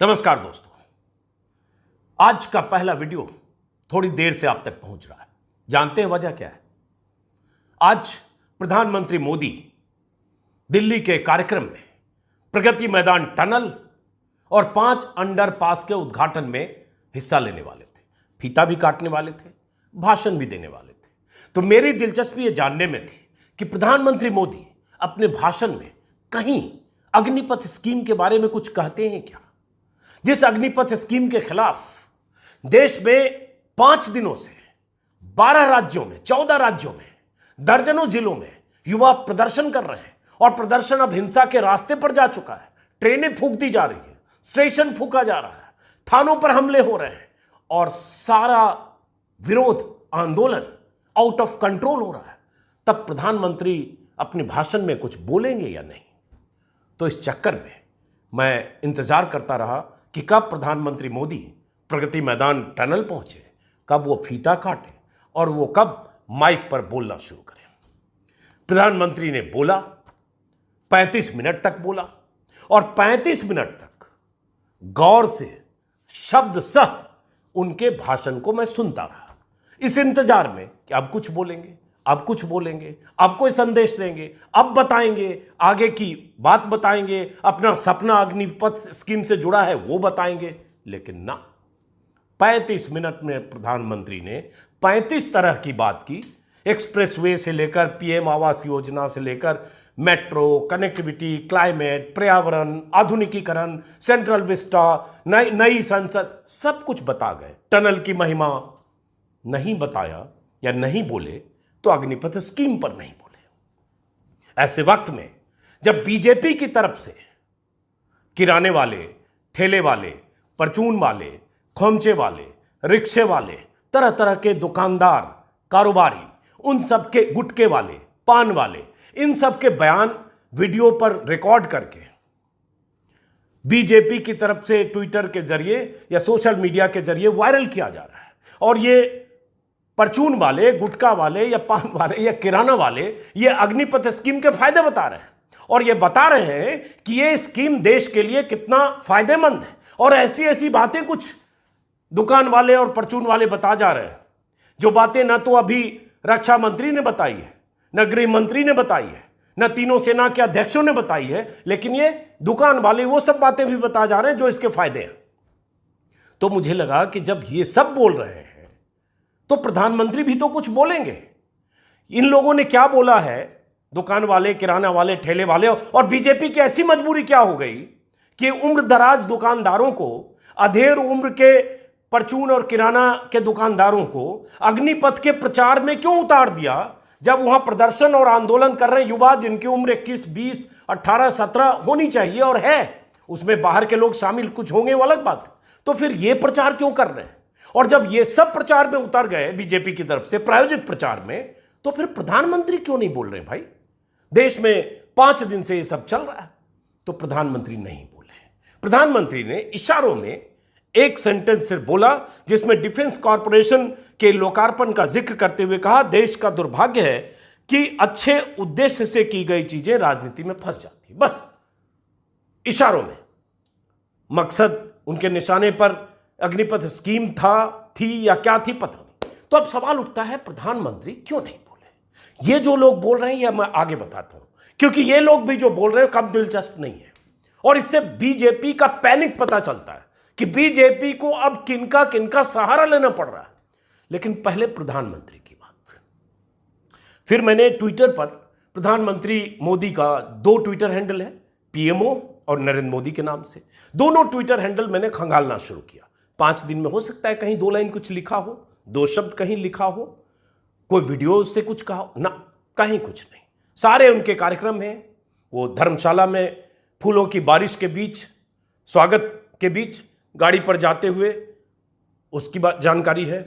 नमस्कार दोस्तों, आज का पहला वीडियो थोड़ी देर से आप तक पहुंच रहा है। जानते हैं वजह क्या है? आज प्रधानमंत्री मोदी दिल्ली के कार्यक्रम में प्रगति मैदान टनल और 5 अंडरपास के उद्घाटन में हिस्सा लेने वाले थे, फीता भी काटने वाले थे, भाषण भी देने वाले थे। तो मेरी दिलचस्पी यह जानने में थी कि प्रधानमंत्री मोदी अपने भाषण में कहीं अग्निपथ स्कीम के बारे में कुछ कहते हैं क्या? जिस अग्निपथ स्कीम के खिलाफ देश में 5 दिनों से 12 राज्यों में, 14 राज्यों में, दर्जनों जिलों में युवा प्रदर्शन कर रहे हैं और प्रदर्शन अब हिंसा के रास्ते पर जा चुका है। ट्रेनें फूंक दी जा रही है, स्टेशन फूंका जा रहा है, थानों पर हमले हो रहे हैं और सारा विरोध आंदोलन आउट ऑफ कंट्रोल हो रहा है। तब प्रधानमंत्री अपने भाषण में कुछ बोलेंगे या नहीं? तो इस चक्कर में मैं इंतजार करता रहा कि कब प्रधानमंत्री मोदी प्रगति मैदान टनल पहुंचे, कब वो फीता काटे और वो कब माइक पर बोलना शुरू करें। प्रधानमंत्री ने बोला, 35 मिनट तक बोला और 35 मिनट तक गौर से शब्द सह उनके भाषण को मैं सुनता रहा, इस इंतजार में कि अब कुछ बोलेंगे, अब कुछ बोलेंगे, अब कोई संदेश देंगे, अब बताएंगे, आगे की बात बताएंगे, अपना सपना अग्निपथ स्कीम से जुड़ा है वो बताएंगे। लेकिन ना, 35 मिनट में प्रधानमंत्री ने 35 तरह की बात की। एक्सप्रेसवे से लेकर पीएम आवास योजना से लेकर मेट्रो, कनेक्टिविटी, क्लाइमेट, पर्यावरण, आधुनिकीकरण, सेंट्रल विस्टा, नई संसद, सब कुछ बता गए। टनल की महिमा नहीं बताया या नहीं बोले तो अग्निपथ स्कीम पर नहीं बोले। ऐसे वक्त में जब बीजेपी की तरफ से किराने वाले, ठेले वाले, परचून वाले, खोमचे वाले, रिक्शे वाले, तरह तरह के दुकानदार, कारोबारी, उन सब के गुटके वाले, पान वाले, इन सब के बयान वीडियो पर रिकॉर्ड करके बीजेपी की तरफ से ट्विटर के जरिए या सोशल मीडिया के जरिए वायरल किया जा रहा है। और ये परचून वाले, गुटखा वाले या पान वाले या किराना वाले ये अग्निपथ स्कीम के फायदे बता रहे हैं और ये बता रहे हैं कि ये स्कीम देश के लिए कितना फायदेमंद है। और ऐसी ऐसी बातें कुछ दुकान वाले और परचून वाले बता जा रहे हैं, जो बातें ना तो अभी रक्षा मंत्री ने बताई है, न गृह मंत्री ने बताई है, न तीनों सेना के अध्यक्षों ने बताई है, लेकिन ये दुकान वाले वो सब बातें भी बता जा रहे हैं जो इसके फायदे हैं। तो मुझे लगा कि जब ये सब बोल रहे हैं तो प्रधानमंत्री भी तो कुछ बोलेंगे। इन लोगों ने क्या बोला है, दुकान वाले, किराना वाले, ठेले वाले, और बीजेपी की ऐसी मजबूरी क्या हो गई कि उम्र दराज दुकानदारों को, अधेड़ उम्र के परचून और किराना के दुकानदारों को अग्निपथ के प्रचार में क्यों उतार दिया, जब वहां प्रदर्शन और आंदोलन कर रहे युवा जिनकी उम्र 21, 20, 18, 17 होनी चाहिए और है, उसमें बाहर के लोग शामिल कुछ होंगे वो अलग बात, तो फिर ये प्रचार क्यों कर रहे हैं? और जब ये सब प्रचार में उतर गए बीजेपी की तरफ से प्रायोजित प्रचार में, तो फिर प्रधानमंत्री क्यों नहीं बोल रहे भाई? देश में 5 दिन से ये सब चल रहा है तो प्रधानमंत्री नहीं बोले। प्रधानमंत्री ने इशारों में एक सेंटेंस से बोला जिसमें डिफेंस कॉरपोरेशन के लोकार्पण का जिक्र करते हुए कहा, देश का दुर्भाग्य है कि अच्छे उद्देश्य से की गई चीजें राजनीति में फंस जाती। बस इशारों में, मकसद उनके निशाने पर अग्निपथ स्कीम थी या क्या थी पता नहीं। तो अब सवाल उठता है, प्रधानमंत्री क्यों नहीं बोले? ये जो लोग बोल रहे हैं, ये मैं आगे बताता हूं, क्योंकि ये लोग भी जो बोल रहे हैं कम दिलचस्प नहीं है। और इससे बीजेपी का पैनिक पता चलता है कि बीजेपी को अब किनका किनका सहारा लेना पड़ रहा है। लेकिन पहले प्रधानमंत्री की बात। फिर मैंने ट्विटर पर प्रधानमंत्री मोदी का 2 ट्विटर हैंडल है, पीएमओ और नरेंद्र मोदी के नाम से। दोनों ट्विटर हैंडल मैंने खंगालना शुरू किया। 5 दिन में हो सकता है कहीं 2 लाइन कुछ लिखा हो, 2 शब्द कहीं लिखा हो, कोई वीडियो से कुछ कहा हो, ना, कहीं कुछ नहीं। सारे उनके कार्यक्रम हैं। वो धर्मशाला में फूलों की बारिश के बीच, स्वागत के बीच गाड़ी पर जाते हुए, उसकी बात जानकारी है।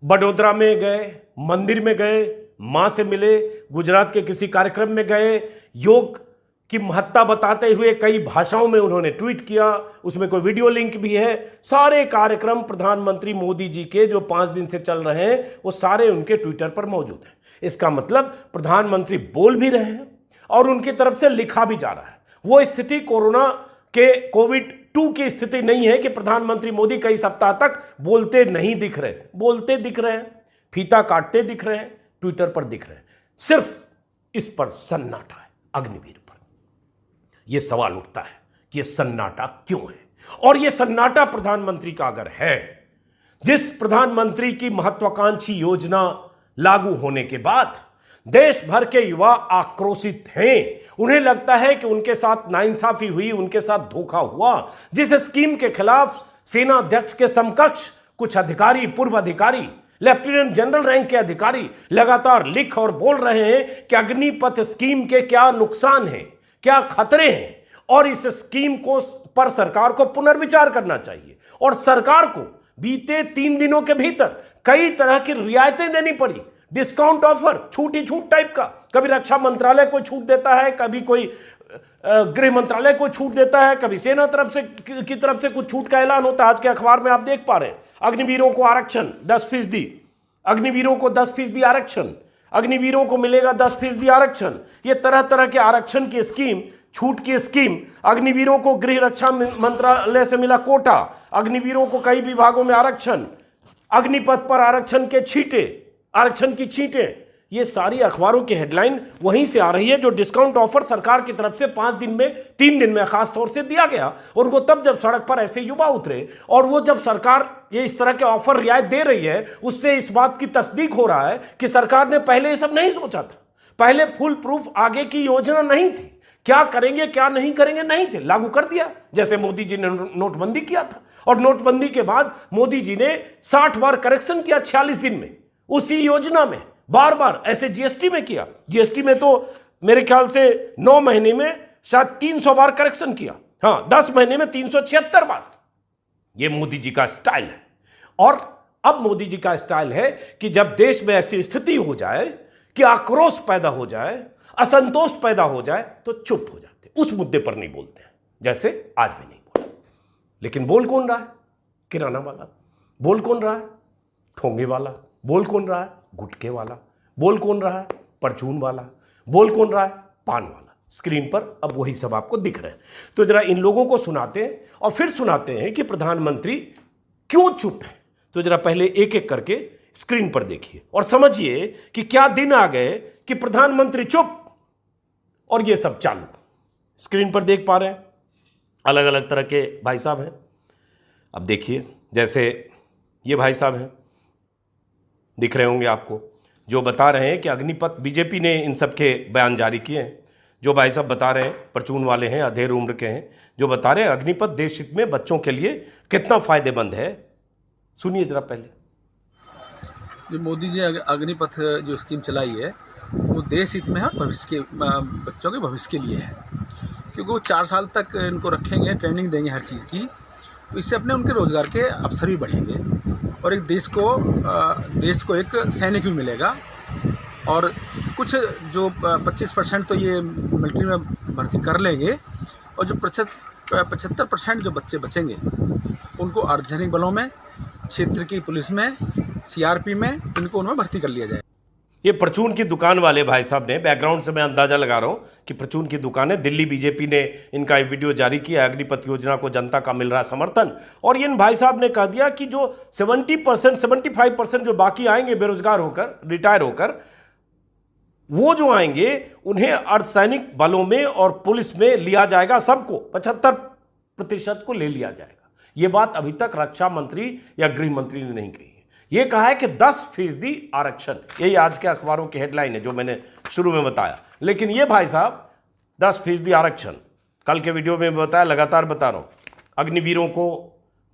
बड़ोदरा में गए, मंदिर में गए, मां से मिले, गुजरात के किसी कार्यक्रम में गए, योग की महत्ता बताते हुए कई भाषाओं में उन्होंने ट्वीट किया, उसमें कोई वीडियो लिंक भी है। सारे कार्यक्रम प्रधानमंत्री मोदी जी के जो 5 दिन से चल रहे हैं वो सारे उनके ट्विटर पर मौजूद हैं। इसका मतलब प्रधानमंत्री बोल भी रहे हैं और उनकी तरफ से लिखा भी जा रहा है। वो स्थिति कोविड टू की स्थिति नहीं है कि प्रधानमंत्री मोदी कई सप्ताह तक बोलते नहीं दिख रहे थे। बोलते दिख रहे हैं, फीता काटते दिख रहे हैं, ट्विटर पर दिख रहे हैं, सिर्फ इस पर सन्नाटा है, अग्निवीर पर। यह सवाल उठता है कि यह सन्नाटा क्यों है, और यह सन्नाटा प्रधानमंत्री का अगर है, जिस प्रधानमंत्री की महत्वाकांक्षी योजना लागू होने के बाद देश भर के युवा आक्रोशित हैं, उन्हें लगता है कि उनके साथ नाइंसाफी हुई, उनके साथ धोखा हुआ। जिस स्कीम के खिलाफ सेना अध्यक्ष के समकक्ष कुछ अधिकारी, पूर्व अधिकारी, लेफ्टिनेंट जनरल रैंक के अधिकारी लगातार लिख और बोल रहे हैं कि अग्निपथ स्कीम के क्या नुकसान हैं, क्या खतरे हैं, और इस स्कीम को पर सरकार को पुनर्विचार करना चाहिए, और सरकार को बीते 3 दिनों के भीतर कई तरह की रियायतें देनी पड़ी। डिस्काउंट ऑफर, छूट ही छूट टाइप का, कभी रक्षा मंत्रालय को छूट देता है, कभी कोई गृह मंत्रालय को छूट देता है, कभी सेना की तरफ से कुछ छूट का ऐलान होता है। आज के अखबार में आप देख पा रहे हैं, अग्निवीरों को आरक्षण 10%, अग्निवीरों को 10% आरक्षण, अग्निवीरों को मिलेगा 10% आरक्षण। ये तरह तरह के आरक्षण की स्कीम, छूट की स्कीम, अग्निवीरों को गृह रक्षा मंत्रालय से मिला कोटा, अग्निवीरों को कई विभागों में आरक्षण, अग्निपथ पर आरक्षण के छींटे, आरक्षण की छींटें, ये सारी अखबारों की हेडलाइन वहीं से आ रही है, जो डिस्काउंट ऑफर सरकार की तरफ से 5 दिन में, 3 दिन में खास तौर से दिया गया। और वो तब जब सड़क पर ऐसे युवा उतरे, और वो जब सरकार ये इस तरह के ऑफर रियायत दे रही है, उससे इस बात की तस्दीक हो रहा है कि सरकार ने पहले ये सब नहीं सोचा था, पहले फुल प्रूफ आगे की योजना नहीं थी, क्या करेंगे क्या नहीं करेंगे नहीं थे, लागू कर दिया। जैसे मोदी जी ने नोटबंदी किया था, और नोटबंदी के बाद मोदी जी ने 60 बार करेक्शन किया 46 दिन में, उसी योजना में बार बार, ऐसे जीएसटी में किया। जीएसटी में तो मेरे ख्याल से 9 महीने में शायद 300 बार करेक्शन किया, हाँ 10 महीने में 376 बार। ये मोदी जी का स्टाइल है। और अब मोदी जी का स्टाइल है कि जब देश में ऐसी स्थिति हो जाए कि आक्रोश पैदा हो जाए, असंतोष पैदा हो जाए, तो चुप हो जाते, उस मुद्दे पर नहीं बोलते हैं, जैसे आज भी नहीं बोले। लेकिन बोल कौन रहा है? किराना वाला। बोल कौन रहा है? ठोंगे वाला। बोल कौन रहा है? गुटके वाला। बोल कौन रहा है? परचून वाला। बोल कौन रहा है? पान वाला। स्क्रीन पर अब वही सब आपको दिख रहे हैं। तो जरा इन लोगों को सुनाते हैं और फिर सुनाते हैं कि प्रधानमंत्री क्यों चुप है। तो जरा पहले एक एक करके स्क्रीन पर देखिए और समझिए कि क्या दिन आ गए कि प्रधानमंत्री चुप और ये सब चालू। स्क्रीन पर देख पा रहे हैं, अलग अलग तरह के भाई साहब हैं। अब देखिए, जैसे ये भाई साहब हैं, दिख रहे होंगे आपको, जो बता रहे हैं कि अग्निपथ, बीजेपी ने इन सब के बयान जारी किए हैं। जो भाई साहब बता रहे हैं, परचून वाले हैं, अधेड़ उम्र के हैं, जो बता रहे हैं अग्निपथ देश हित में बच्चों के लिए कितना फायदेमंद है। सुनिए जरा पहले। जो मोदी जी अग्निपथ जो स्कीम चलाई है, वो देश हित में है, भविष्य के बच्चों के भविष्य के लिए है। क्योंकि वो 4 साल तक इनको रखेंगे, ट्रेनिंग देंगे हर चीज़ की, तो इससे अपने उनके रोज़गार के अवसर भी बढ़ेंगे और एक देश को एक सैनिक भी मिलेगा। और कुछ जो 25% तो ये मिलिट्री में भर्ती कर लेंगे, और जो 75% जो बच्चे बचेंगे उनको अर्धसैनिक बलों में, क्षेत्र की पुलिस में, सीआरपी में, इनको उनमें भर्ती कर लिया जाए। ये परचून की दुकान वाले भाई साहब ने, बैकग्राउंड से मैं अंदाजा लगा रहा हूँ कि परचून की दुकान है। दिल्ली बीजेपी ने इनका एक वीडियो जारी किया, अग्निपथ योजना को जनता का मिल रहा समर्थन। और इन भाई साहब ने कह दिया कि जो 70%, 75% जो बाकी आएंगे बेरोजगार होकर, रिटायर होकर, वो जो आएंगे उन्हें अर्धसैनिक बलों में और पुलिस में लिया जाएगा। सबको 75% को ले लिया जाएगा। ये बात अभी तक रक्षा मंत्री या गृह मंत्री ने नहीं कही है। ये कहा है कि 10% आरक्षण, यही आज के अखबारों की हेडलाइन है जो मैंने शुरू में बताया। लेकिन ये भाई साहब 10% आरक्षण, कल के वीडियो में बताया, लगातार बता रहा हूं, अग्निवीरों को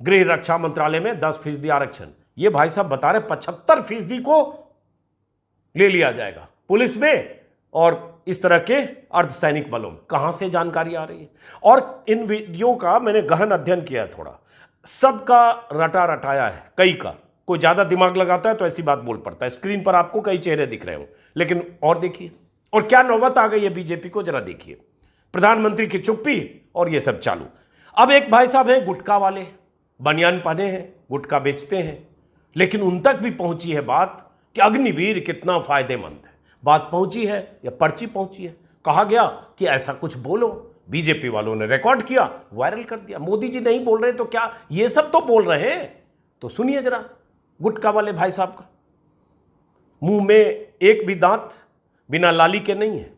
गृह रक्षा मंत्रालय में 10% आरक्षण। ये भाई साहब बता रहे 75% को ले लिया जाएगा पुलिस में और इस तरह के अर्धसैनिक बलों में। कहां से जानकारी आ रही है? और इन वीडियो का मैंने गहन अध्ययन किया है, थोड़ा सबका रटा रटाया है, कई का। कोई ज्यादा दिमाग लगाता है तो ऐसी बात बोल पड़ता है। स्क्रीन पर आपको कई चेहरे दिख रहे हो, लेकिन और देखिए, और क्या नौबत आ गई है बीजेपी को, जरा देखिए। प्रधानमंत्री की चुप्पी और ये सब चालू। अब एक भाई साहब हैं गुटखा वाले, बनियान पहने हैं, गुटखा बेचते हैं, लेकिन उन तक भी पहुंची है बात कि अग्निवीर कितना फायदेमंद है। बात पहुंची है या पर्ची पहुंची है? कहा गया कि ऐसा कुछ बोलो, बीजेपी वालों ने रिकॉर्ड किया, वायरल कर दिया। मोदी जी नहीं बोल रहे तो क्या ये सब तो बोल रहे हैं? तो सुनिए जरा गुटखा वाले भाई साहब का। मुंह में एक भी दांत बिना लाली के नहीं है,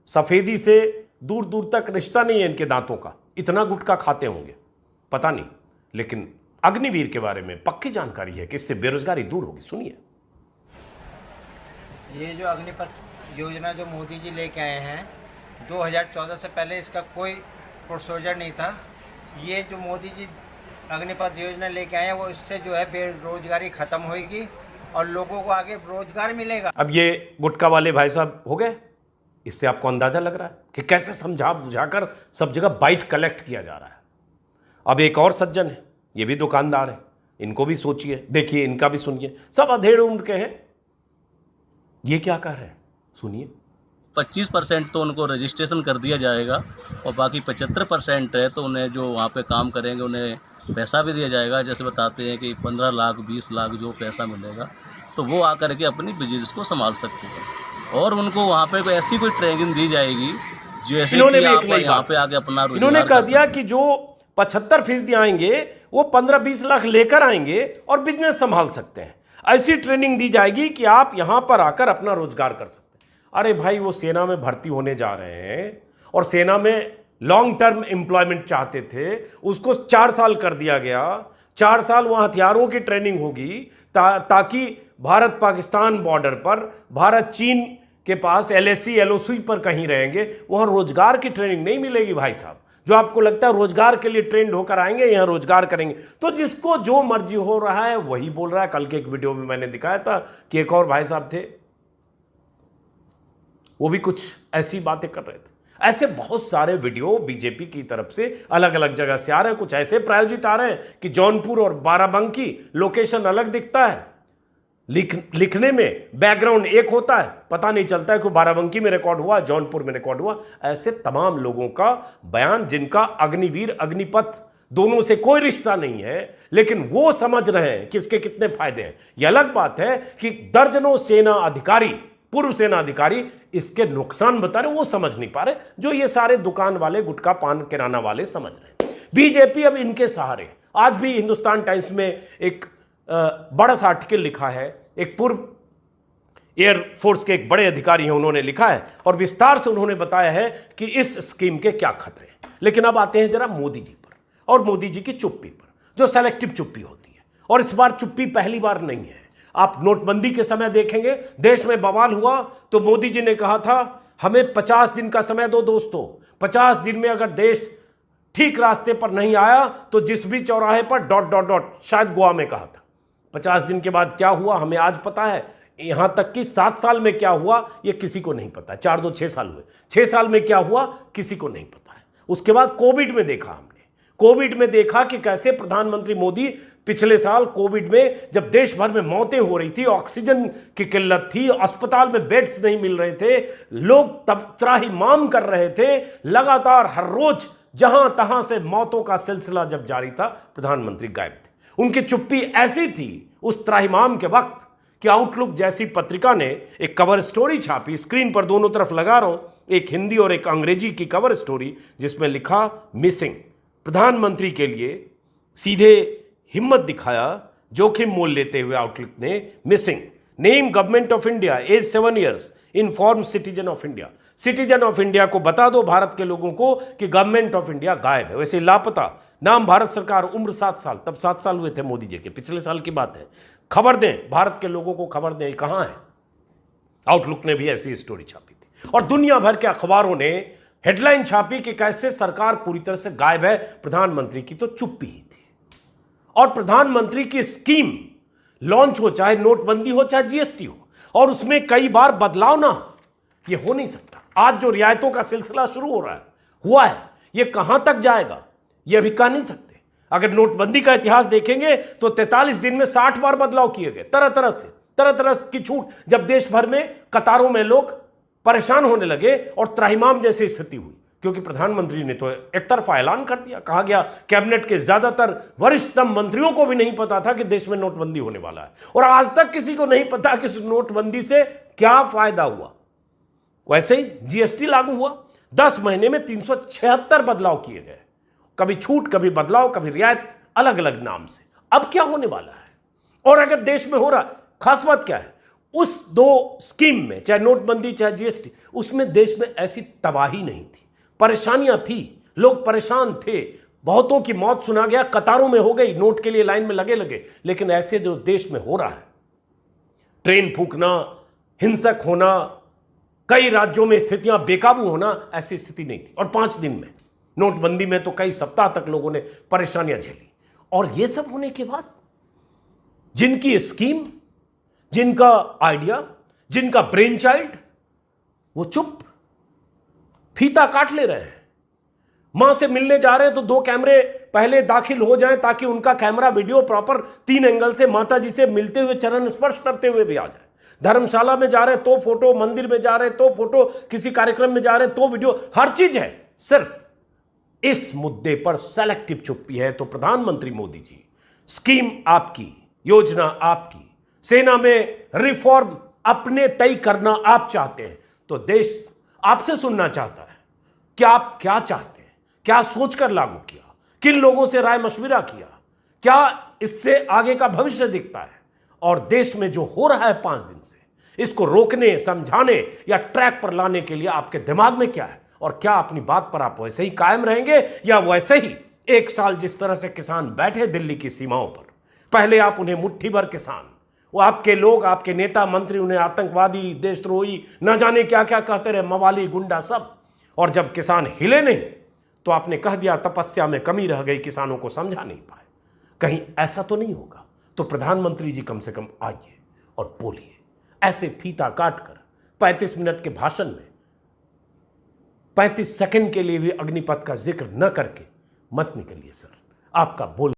सफेदी से दूर दूर तक रिश्ता नहीं है इनके दांतों का, इतना गुटखा खाते होंगे पता नहीं। लेकिन अग्निवीर के बारे में पक्की जानकारी है कि इससे बेरोजगारी दूर होगी। सुनिए। ये जो अग्निपथ योजना जो मोदी जी लेके आए हैं 2014 से पहले इसका कोई प्रोसीजर नहीं था। ये जो मोदी जी अग्निपथ योजना लेके आए हैं वो इससे जो है बेरोजगारी ख़त्म होगी और लोगों को आगे रोजगार मिलेगा। अब ये गुटखा वाले भाई साहब हो गए, इससे आपको अंदाजा लग रहा है कि कैसे समझा बुझाकर सब जगह बाइट कलेक्ट किया जा रहा है। अब एक और सज्जन है, ये भी दुकानदार है, इनको भी सोचिए, देखिए इनका भी सुनिए। सब अधेड़ उम्र के हैं, ये क्या कह रहे हैं सुनिए। 25% तो उनको रजिस्ट्रेशन कर दिया जाएगा और बाकी 75% है तो उन्हें जो वहाँ पे काम करेंगे उन्हें पैसा भी दिया जाएगा। जैसे बताते हैं कि 15 लाख 20 लाख जो पैसा मिलेगा तो वो आकर के अपनी बिजनेस को संभाल सकते हैं और उनको वहाँ पे कोई ऐसी कोई ट्रेनिंग दी जाएगी जैसे कि आप यहाँ पे आके अपना रोजगार इन्होंने कह दिया कि जो 75% आएंगे वो 15-20 लाख लेकर आएंगे और बिजनेस संभाल सकते हैं। ऐसी ट्रेनिंग दी जाएगी कि आप यहां पर आकर अपना रोजगार कर सकते हैं। अरे भाई वो सेना में भर्ती होने जा रहे हैं और सेना में लॉन्ग टर्म एम्प्लॉयमेंट चाहते थे, उसको 4 साल कर दिया गया। 4 साल वहां हथियारों की ट्रेनिंग होगी ताकि भारत पाकिस्तान बॉर्डर पर, भारत चीन के पास LAC LOC पर कहीं रहेंगे, वहां रोजगार की ट्रेनिंग नहीं मिलेगी भाई साहब। जो आपको लगता है रोजगार के लिए ट्रेंड होकर आएंगे यहां रोजगार करेंगे, तो जिसको जो मर्जी हो रहा है वही बोल रहा है। कल के एक वीडियो में मैंने दिखाया था कि एक और भाई साहब थे, वो भी कुछ ऐसी बातें कर रहे थे। ऐसे बहुत सारे वीडियो बीजेपी की तरफ से अलग अलग जगह से आ रहे हैं। कुछ ऐसे प्रायोजित आ रहे हैं कि जौनपुर और बाराबंकी लोकेशन अलग दिखता है, लिखने में बैकग्राउंड एक होता है, पता नहीं चलता है कि बाराबंकी में रिकॉर्ड हुआ, जौनपुर में रिकॉर्ड हुआ। ऐसे तमाम लोगों का बयान जिनका अग्निवीर अग्निपथ दोनों से कोई रिश्ता नहीं है, लेकिन वो समझ रहे हैं कि इसके कितने फायदे हैं। यह अलग बात है कि दर्जनों सेना अधिकारी, पूर्व सेना अधिकारी इसके नुकसान बता रहे, वो समझ नहीं पा रहे, जो ये सारे दुकान वाले, गुटखा पान किराना वाले समझ रहे हैं। बीजेपी अब इनके सहारे। आज भी हिंदुस्तान टाइम्स में एक बड़ा सा आर्टिकल लिखा है, एक पूर्व एयरफोर्स के एक बड़े अधिकारी हैं, उन्होंने लिखा है और विस्तार से उन्होंने बताया है कि इस स्कीम के क्या खतरे हैं। लेकिन अब आते हैं जरा मोदी जी पर और मोदी जी की चुप्पी पर, जो सेलेक्टिव चुप्पी होती है। और इस बार चुप्पी पहली बार नहीं है। आप नोटबंदी के समय देखेंगे, देश में बवाल हुआ तो मोदी जी ने कहा था हमें 50 दिन का समय दो दोस्तों, 50 दिन में अगर देश ठीक रास्ते पर नहीं आया तो जिस भी चौराहे पर ... शायद गोवा में कहा था। 50 दिन के बाद क्या हुआ हमें आज पता है, यहां तक कि 7 साल में क्या हुआ ये किसी को नहीं पता। 4 2 6 साल हुए, 6 साल में क्या हुआ किसी को नहीं पता है। उसके बाद कोविड में देखा हमने, कोविड में देखा कि कैसे प्रधानमंत्री मोदी पिछले साल कोविड में जब देश भर में मौतें हो रही थी, ऑक्सीजन की किल्लत थी, अस्पताल में बेड्स नहीं मिल रहे थे, लोग तब त्राहिमाम कर रहे थे, लगातार हर रोज जहां तहां से मौतों का सिलसिला जब जारी था, प्रधानमंत्री गायब थे। उनकी चुप्पी ऐसी थी उस त्राहिमाम के वक्त कि आउटलुक जैसी पत्रिका ने एक कवर स्टोरी छापी, स्क्रीन पर दोनों तरफ लगा रहा हूं, एक हिंदी और एक अंग्रेजी की कवर स्टोरी, जिसमें लिखा मिसिंग। प्रधानमंत्री के लिए सीधे हिम्मत दिखाया, जोखिम मोल लेते हुए आउटलुक ने missing, name government of India, age 7 years, inform citizen of India. Citizen of India को बता दो भारत के लोगों को कि गवर्नमेंट ऑफ इंडिया गायब है। वैसे लापता, नाम भारत सरकार, उम्र 7 साल, तब 7 साल हुए थे मोदी जी के, पिछले साल की बात है। खबर दें, भारत के लोगों को खबर दें कहां है। आउटलुक ने भी ऐसी स्टोरी छापी थी और दुनिया भर के अखबारों ने हेडलाइन छापी कि कैसे सरकार पूरी तरह से गायब है, प्रधानमंत्री की तो चुप्पी ही थी। और प्रधानमंत्री की स्कीम लॉन्च हो, चाहे नोटबंदी हो चाहे GST हो, और उसमें कई बार बदलाव ना हो, यह हो नहीं सकता। आज जो रियायतों का सिलसिला शुरू हो रहा है, हुआ है, यह कहां तक जाएगा यह अभी कह नहीं सकते। अगर नोटबंदी का इतिहास देखेंगे तो 43 दिन में 60 बार बदलाव किए गए, तरह तरह की छूट, जब देश भर में कतारों में लोग परेशान होने लगे और त्राहिमाम जैसी स्थिति हुई, क्योंकि प्रधानमंत्री ने तो एक तरफा ऐलान कर दिया। कहा गया कैबिनेट के ज्यादातर वरिष्ठतम मंत्रियों को भी नहीं पता था कि देश में नोटबंदी होने वाला है, और आज तक किसी को नहीं पता कि इस नोटबंदी से क्या फायदा हुआ। वैसे ही GST लागू हुआ, 10 महीने में 376 बदलाव किए गए, कभी छूट, कभी बदलाव, कभी रियायत, अलग अलग नाम से। अब क्या होने वाला है? और अगर देश में हो रहा, खास बात क्या है, उस 2 स्कीम में, चाहे नोटबंदी चाहे जीएसटी, उसमें देश में ऐसी तबाही नहीं थी, परेशानियां थी, लोग परेशान थे, बहुतों की मौत सुना गया, कतारों में हो गई, नोट के लिए लाइन में लगे लगे। लेकिन ऐसे जो देश में हो रहा है, ट्रेन फूंकना, हिंसक होना, कई राज्यों में स्थितियां बेकाबू होना, ऐसी स्थिति नहीं थी। और 5 दिन में, नोटबंदी में तो कई सप्ताह तक लोगों ने परेशानियां झेली। और यह सब होने के बाद जिनकी स्कीम, जिनका आइडिया, जिनका ब्रेन चाइल्ड, वो चुप, फीता काट ले रहे हैं। मां से मिलने जा रहे हैं तो 2 कैमरे पहले दाखिल हो जाएं ताकि उनका कैमरा वीडियो प्रॉपर 3 एंगल से माता जी से मिलते हुए, चरण स्पर्श करते हुए भी आ जाए। धर्मशाला में जा रहे तो फोटो, मंदिर में जा रहे तो फोटो, किसी कार्यक्रम में जा रहे तो वीडियो, हर चीज है। सिर्फ इस मुद्दे पर सेलेक्टिव चुप्पी है। तो प्रधानमंत्री मोदी जी, स्कीम आपकी, योजना आपकी, सेना में रिफॉर्म अपने तय करना आप चाहते हैं, तो देश आपसे सुनना चाहता है कि आप क्या चाहते हैं, क्या सोचकर लागू किया, किन लोगों से राय मशविरा किया, क्या इससे आगे का भविष्य दिखता है, और देश में जो हो रहा है 5 दिन से, इसको रोकने, समझाने या ट्रैक पर लाने के लिए आपके दिमाग में क्या है, और क्या अपनी बात पर आप वैसे ही कायम रहेंगे या वैसे ही 1 साल जिस तरह से किसान बैठे दिल्ली की सीमाओं पर, पहले आप उन्हें मुट्ठी भर किसान, वो आपके लोग, आपके नेता मंत्री उन्हें आतंकवादी, देशद्रोही, न जाने क्या क्या कहते रहे, मवाली, गुंडा सब, और जब किसान हिले नहीं तो आपने कह दिया तपस्या में कमी रह गई, किसानों को समझा नहीं पाए। कहीं ऐसा तो नहीं होगा? तो प्रधानमंत्री जी कम से कम आइए और बोलिए। ऐसे फीता काटकर 35 मिनट के भाषण में 35 सेकंड के लिए भी अग्निपथ का जिक्र न करके मत निकलिए सर। आपका बोल